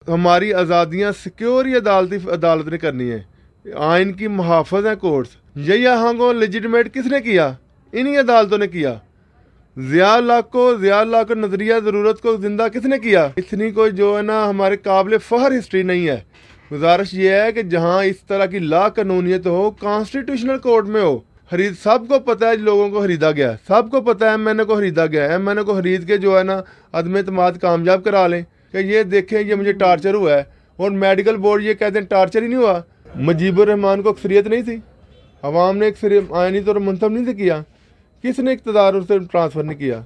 हमारी आज़ादियाँ सिक्योर ही अदालत ने करनी है। आइन की मुहाफ़िज़ हैं कोर्ट्स। यही यहाँ को लेजिटिमेट किसने किया? इन्हीं अदालतों ने किया। ज़िया को नज़रिया ज़रूरत को ज़िंदा किसने किया? इतनी कोई जो है ना हमारे काबिल फ़ख्र हिस्ट्री नहीं है। गुजारिश ये है कि जहाँ इस तरह की ला कानूनियत हो, कॉन्स्टिट्यूशनल कोर्ट में हो। खरीद सबको पता है, लोगों को खरीदा गया है, सबको पता है एम को खरीदा गया है। एम को खरीद के जो है ना अदम एतमाद कामयाब करा लें कि ये देखें ये मुझे टार्चर हुआ है, और मेडिकल बोर्ड ये कहते हैं टार्चर ही नहीं हुआ। मुजीबुर रहमान को अक्सरियत नहीं थी, अवाम ने आइनी तौर पर मुंतखब नहीं किया, किसने इक़्तिदार उसे ट्रांसफ़र नहीं किया।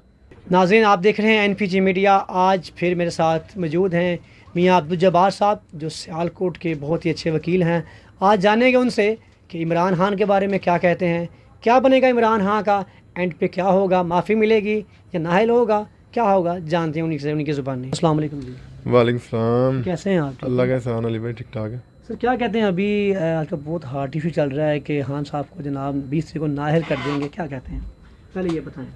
नाज़रीन, आप देख रहे हैं NPG मीडिया। आज फिर मेरे साथ मौजूद हैं मियाँ अब्दुल जब्बार साहब, जो सियालकोट के बहुत ही अच्छे वकील हैं। आज जानेंगे उनसे कि इमरान खान के बारे में क्या कहते हैं, क्या बनेगा इमरान खान का, एंड पे क्या होगा, माफ़ी मिलेगी या नाहल होगा, क्या होगा, जानते हैं उन्हीं से, उनकी ज़ुबान। अस्सलाम वालेकुम जी। वालेकुम सलाम। कैसे हैं आप? अल्लाह का एहसान अली भाई, ठीक ठाक है। सर, क्या कहते हैं, अभी आजकल बहुत हार्ड इशू चल रहा है कि खान साहब को जनाब 20 को नाहल कर देंगे, क्या कहते हैं, पहले ये बताएं।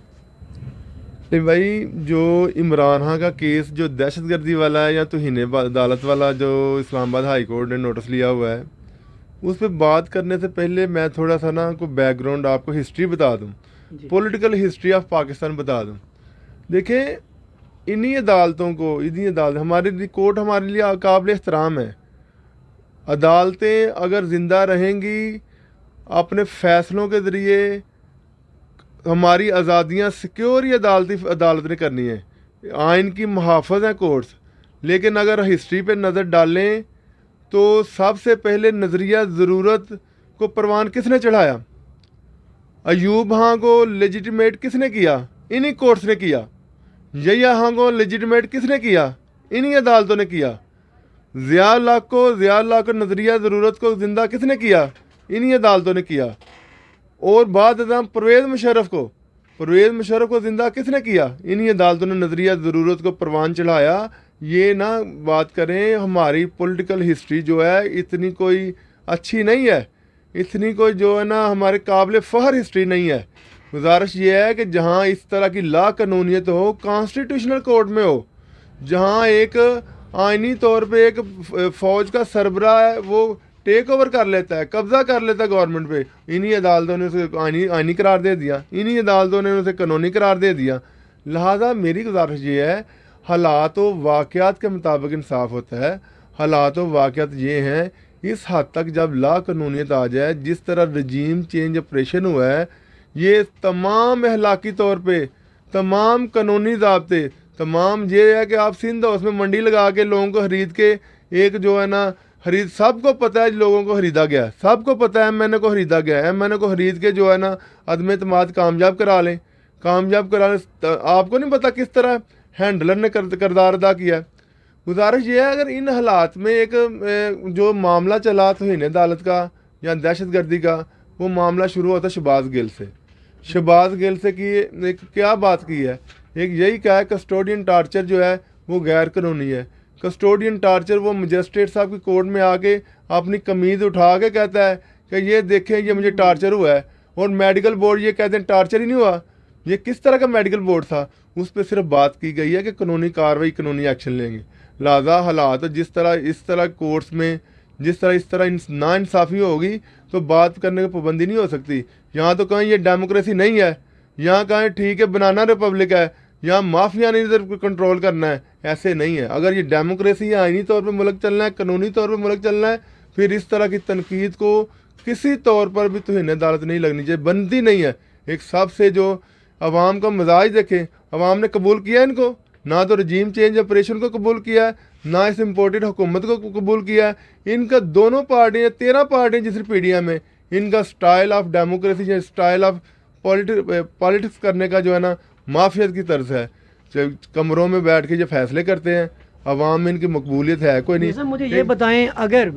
नहीं भाई, जो इमरान खान का केस जो दहशतगर्दी वाला है या तौहीन अदालत वाला जो इस्लामाबाद हाई कोर्ट ने नोटिस लिया हुआ है, उस पर बात करने से पहले मैं थोड़ा सा ना को बैकग्राउंड आपको हिस्ट्री बता दूं, पॉलिटिकल हिस्ट्री ऑफ पाकिस्तान बता दूं। देखें, इन्हीं अदालतों को, इन्हीं अदालत हमारी कोर्ट हमारे लिए काबिल एहतराम है। अदालतें अगर ज़िंदा रहेंगी, अपने फ़ैसलों के ज़रिए हमारी आज़ादियाँ सिक्योर ही अदालत ने करनी है। आइन की मुहाफ़िज़ हैं कोर्ट्स। लेकिन अगर हिस्ट्री पे नज़र डालें तो सबसे पहले नज़रिया ज़रूरत को परवान किसने चढ़ाया? अयूब खां को लेजिटिमेट किसने किया? इन्हीं कोर्ट्स ने किया। यहिया खां को लेजिटिमेट किसने किया? इन्हीं अदालतों ने किया। ज़िया को नज़रिया ज़रूरत को ज़िंदा किसने किया? इन्हीं अदालतों ने किया। और बाद परवेज़ मुशर्रफ को ज़िंदा किसने किया? इन्हीं अदालतों ने नज़रिया ज़रूरत को परवान चढ़ाया। ये ना बात करें, हमारी पॉलिटिकल हिस्ट्री जो है इतनी कोई अच्छी नहीं है, इतनी कोई जो है ना हमारे काबिल फ़ख्र हिस्ट्री नहीं है। गुजारिश ये है कि जहाँ इस तरह की ला कानूनियत हो, कॉन्स्टिट्यूशनल कोर्ट में हो, जहाँ एक आइनी तौर पे एक फ़ौज का सरबराह है वो टेक ओवर कर लेता है, कब्ज़ा कर लेता है गवर्नमेंट पे, इन्हीं अदालतों ने उसे आइनी करार दे दिया, इन्हीं अदालतों ने उसे कानूनी करार दे दिया। लिहाजा मेरी गुजारिश ये है, हालात व वाक़यात के मुताबिक इंसाफ होता है। हालात व वाक़यात ये हैं, इस हद तक जब ला कानूनियत आ जाए, जिस तरह रजीम चेंज ऑपरेशन हुआ है, ये तमाम अखलाकी तौर पे, तमाम कानूनी ज़ाब्ते, तमाम ये है कि आप सिंध हाउस में मंडी लगा के लोगों को खरीद के, एक जो है ना खरीद, सबको पता है लोगों को खरीदा गया है, सबको पता है एम को खरीदा गया है। एम को खरीद के जो है ना अदम एतमाद कामयाब करा लें। आपको नहीं पता किस तरह हैंडलर ने किरदार अदा किया है। गुजारिश ये है, अगर इन हालात में एक जो मामला चला तौहीन अदालत का या दहशतगर्दी का, वो मामला शुरू होता शहबाज गिल से। शहबाज गिल से की एक क्या बात की है, एक यही क्या है, कस्टोडियन टार्चर जो है वो गैर कानूनी है। कस्टोडियन टार्चर वो मजिस्ट्रेट साहब की कोर्ट में आके अपनी कमीज़ उठा के कहता है कि ये देखें ये मुझे टार्चर हुआ है, और मेडिकल बोर्ड ये कहते हैं टार्चर ही नहीं हुआ। ये किस तरह का मेडिकल बोर्ड था? उस पर सिर्फ बात की गई है कि कानूनी कार्रवाई, कानूनी एक्शन लेंगे। लिहाजा हालात जिस तरह इस तरह कोर्ट्स में जिस तरह इस तरह नाइंसाफ़ी होगी तो बात करने की पाबंदी नहीं हो सकती। यहाँ तो कहीं ये डेमोक्रेसी नहीं है, यहाँ कहीं ठीक है बनाना रिपब्लिक है, यहाँ माफिया ने इधर कंट्रोल करना है, ऐसे नहीं है। अगर ये डेमोक्रेसी या आइनी तौर पे मुल्क चलना है, कानूनी तौर पे मुल्क चलना है, फिर इस तरह की तनकीद को किसी तौर पर भी तौहीन अदालत नहीं लगनी चाहिए, बनती नहीं है। एक सबसे जो अवाम का मिजाज देखें, अवाम ने कबूल किया इनको, ना तो रजीम चेंज ऑपरेशन को कबूल किया है, ना इस इम्पोर्टेड हुकूमत को कबूल किया है। इनका दोनों पार्टियाँ, 13 पार्टियाँ जिस पीडिया में, इनका स्टाइल ऑफ डेमोक्रेसी या स्टाइल ऑफ पॉलिटिक्स करने का जो है ना माफियत की तर्ज है। कमरों में बैठ के जो फैसले करते हैं, अवाम में इनकी मकबूलियत है कोई नहीं। सर, मुझे ये बताएं, अगर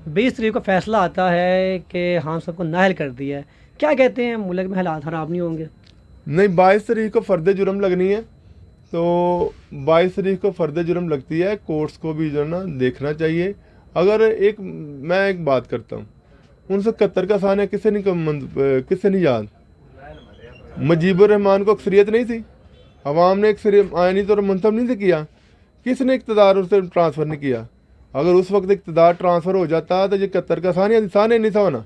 20 तारीख को फैसला आता है कि हाँ सबको नाहल कर दिया है, क्या कहते हैं, मुल्क में हालात ख़राब नहीं होंगे? नहीं, 22 तारीख को फ़र्द जुर्म लगनी है, तो 22 तारीख को फ़र्द जुर्म लगती है। कोर्ट्स को भी जो है ना देखना चाहिए। अगर मैं एक बात करता हूँ, 1971 का सानिया किससे नहीं याद? मुजीबुर रहमान को अक्सरियत नहीं थी, अवाम ने आइनी तौर पर मुंतखब नहीं किया, किसने इक़्तिदार उसे ट्रांसफ़र नहीं किया? अगर उस वक्त इक़्तिदार ट्रांसफ़र हो जाता तो ये 71 का आसानी नहीं था होना।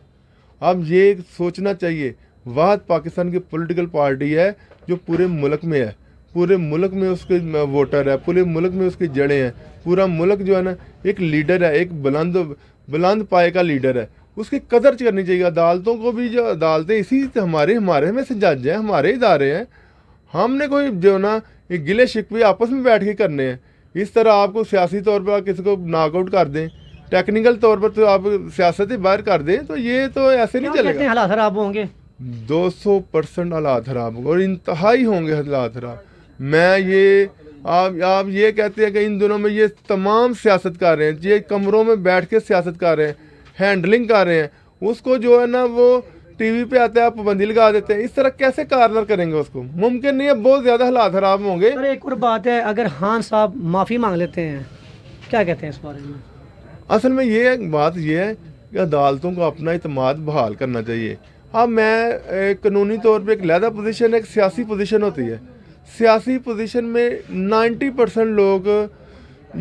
अब ये सोचना चाहिए, वाहद पाकिस्तान की पॉलिटिकल पार्टी है जो पूरे मुल्क में है, पूरे मुल्क में उसके वोटर है, पूरे मुल्क में उसकी जड़ें हैं, पूरा मुल्क जो है ना एक लीडर है, एक बुलंद पाए का लीडर है, उसकी कदर करनी चाहिए। अदालतों को भी, जो अदालतें इसी हमारे में से जज हैं, हमारे इदारे हैं, हमने कोई जो ना ये गिले शिकवे आपस में बैठ के करने हैं। इस तरह आपको सियासी तौर पर किसी को नॉकआउट कर दें, टेक्निकल तौर पर तो आप सियासत ही बाहर कर दें, तो ये तो ऐसे नहीं चलेगा। हालात खराब होंगे, 200% हालात खराब होंगे और इंतहाई होंगे हालात खराब। मैं ये आप ये कहते हैं कि इन दिनों में ये तमाम सियासत कर रहे हैं, ये कमरों में बैठ के सियासत कर रहे हैं, हैंडलिंग कर रहे हैं, उसको जो है ना वो टीवी पे आते हैं, आप पाबंदी लगा देते हैं। इस तरह कैसे कार्नर करेंगे उसको? मुमकिन नहीं है, बहुत ज़्यादा हालात ख़राब होंगे। सर एक और बात है, अगर खान साहब माफ़ी मांग लेते हैं, क्या कहते हैं इस बारे में? असल में ये बात ये है कि अदालतों को अपना इत्मीनान बहाल करना चाहिए। अब मैं कानूनी तौर पे एक लहदा पोजीशन, एक सियासी पोजीशन होती है। सियासी पोजीशन में 90% लोग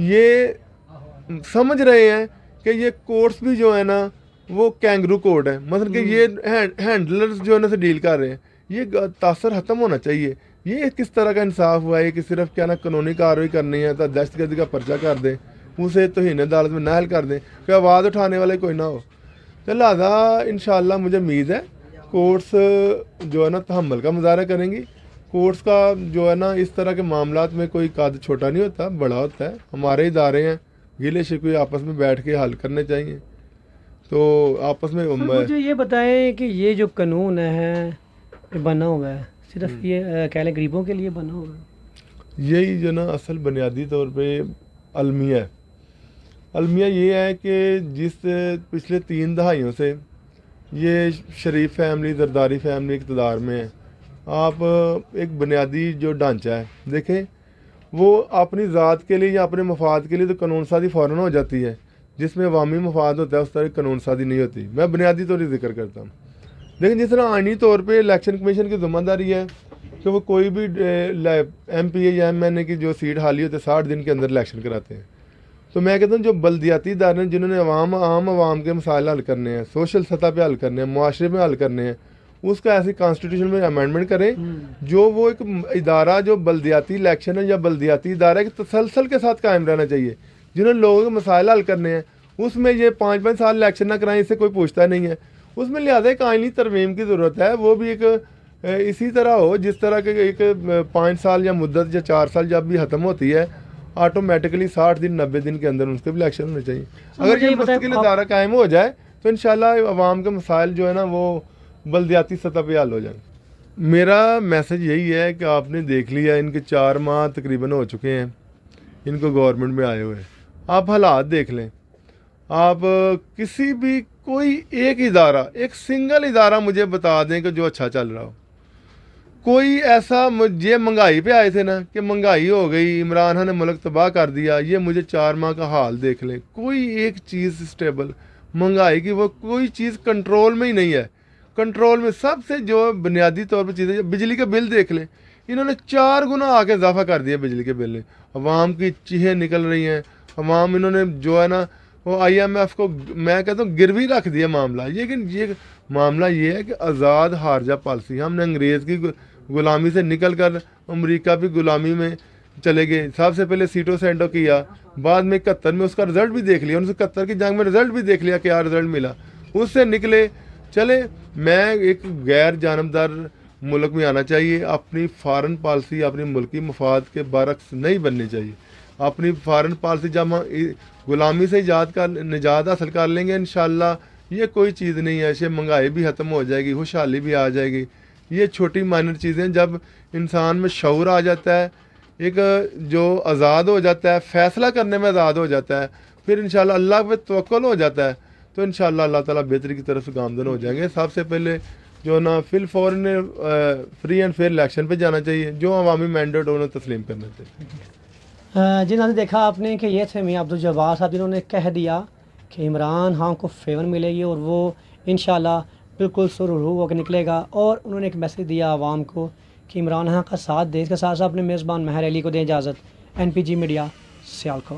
ये समझ रहे हैं कि ये कोर्ट्स भी जो है ना वो कैंगरू कोड है, मतलब कि ये हैंडलर्स जो है ना से डील कर रहे हैं। ये तासर ख़त्म होना चाहिए। ये किस तरह का इंसाफ हुआ है कि सिर्फ क्या ना कानूनी कार्रवाई करनी है तो दहशतगर्दी का पर्चा कर दें, उसे तौहीन अदालत में नाहल कर दें कि आवाज़ उठाने वाले कोई ना हो। तो लिहाजा इंशाअल्लाह मुझे उम्मीद है कोर्ट्स जो है ना तहम्मुल का मुजाहरा करेंगी। कोर्ट्स का जो है ना इस तरह के मामलात में कोई कद छोटा नहीं होता, बड़ा होता है। हमारे इदारे हैं, गिले शिकवे आपस में बैठ के हल करने चाहिए। तो आपस में मुझे ये बताएं कि ये जो कानून है ये बना हुआ है सिर्फ ये कह लें गरीबों के लिए बना हुआ है? यही जो ना असल बुनियादी तौर पे अलमिया है। अलमिया ये है कि जिस पिछले 3 दहाइयों से ये शरीफ फैमिली, जरदारी फैमिली इक़्तिदार में है। आप एक बुनियादी जो ढांचा है देखें, वो अपनी ज़ात के लिए या अपने मफाद के लिए तो कानून साज़ी फ़ौरन हो जाती है, जिसमें अवामी मफाद होता है उस तरह कानून साज़ी नहीं होती। मैं बुनियादी तौर पर जिक्र करता हूँ। लेकिन जिस तरह आइनी तौर पे इलेक्शन कमीशन की ज़िम्मेदारी है कि वो कोई भी MP या MNA की जो सीट खाली होती है 60 दिन के अंदर इलेक्शन कराते हैं। तो मैं कहता हूँ जो बल्दियाती इदारे हैं जिन्होंने आम आवाम के मसाइल हल करने हैं, सोशल सतह पे हल करने हैं, मुआशरे में हल करने हैं, उसका ऐसी कॉन्स्टिट्यूशन में अमेंडमेंट करें जो वो एक इदारा जो बल्दियाती इलेक्शन है या बल्दियाती इदारा के तसलसल के साथ कायम रहना चाहिए। जिन्होंने लोगों के मसाइल हल करने हैं उसमें ये 5-5 साल इलेक्शन ना कराएं, इससे कोई पूछता नहीं है। उसमें लिहाजा एक आइनी तरमीम की ज़रूरत है, वो भी एक इसी तरह हो जिस तरह के एक 5 साल या मुद्दत या 4 साल जब भी ख़त्म होती है ऑटोमेटिकली 60 दिन 90 दिन के अंदर उसके भी इलेक्शन होने चाहिए। अगर ये मुस्तकिल इदारा कायम हो जाए तो इंशाल्लाह अवाम के मसाइल जो है ना वो बल्दियाती सतह पे हल हो जाए। मेरा मैसेज यही है कि आपने देख लिया, इनके 4 माह तकरीबन हो चुके हैं इनको गवर्नमेंट में आए हुए। आप हालात देख लें, आप किसी भी कोई एक इदारा, एक सिंगल इदारा मुझे बता दें कि जो अच्छा चल रहा हो। कोई ऐसा, ये महंगाई पे आए थे ना कि महंगाई हो गई, इमरान खान ने मुल्क तबाह कर दिया, ये मुझे 4 माह का हाल देख लें। कोई एक चीज़ स्टेबल महंगाई की वो कोई चीज़ कंट्रोल में ही नहीं है। कंट्रोल में सबसे जो बुनियादी तौर पर चीज़ें, बिजली के बिल देख लें, इन्होंने 4 गुना आके इजाफा कर दिया बिजली के बिल में। अवाम की चीखें निकल रही हैं, अवाम इन्होंने जो है ना वो IMF को मैं कहता हूँ गिरवी रख दिया मामला। लेकिन ये मामला ये है कि आज़ाद हारजा पॉलिसी, हमने अंग्रेज़ की ग़ुलामी से निकल कर अमरीका की ग़ुलामी में चले गए। सबसे पहले सीटों से एंडो किया, बाद में 71 में उसका रिज़ल्ट भी देख लिया, 1971 की जंग में रिज़ल्ट भी देख लिया क्या रिज़ल्ट मिला, उससे निकले चले। मैं एक गैर जानबदार मुल्क में आना चाहिए, अपनी फ़ॉरेन पॉलिसी अपनी मुल्की मफाद के बरक्स नहीं बननी चाहिए। अपनी फ़ॉरेन पॉलिसी जब हम ग़ुलामी से निजात हासिल कर लेंगे इंशाअल्लाह, ये कोई चीज़ नहीं है, ऐसे महंगाई भी ख़त्म हो जाएगी, खुशहाली भी आ जाएगी। ये छोटी माइनर चीज़ें, जब इंसान में शऊर आ जाता है, एक जो आज़ाद हो जाता है, फ़ैसला करने में आज़ाद हो जाता है, फिर इंशाअल्लाह अल्लाह पे तवक्कुल हो जाता है, तो इंशाअल्लाह अल्लाह ताला बेहतरी की तरफ से गामज़न हो जाएंगे। सबसे पहले जो ना फ़ौरन फ्री एंड फेयर इलेक्शन पे जाना चाहिए, जो अवामी मैंडेट उन्हें तस्लीम करना चाहिए। जी नाज़रीन, देखा आपने कि ये थे मियां अब्दुल जब्बार साहब, जिन्होंने कह दिया कि इमरान खान को फेवर मिलेगी और वो इंशाअल्लाह बिल्कुल सुरहू होकर निकलेगा। और उन्होंने एक मैसेज दिया आवाम को कि इमरान खान का साथ दें। इसके साथ साथ अपने मेज़बान महर अली को दें इजाज़त। NPG media, Sialkot.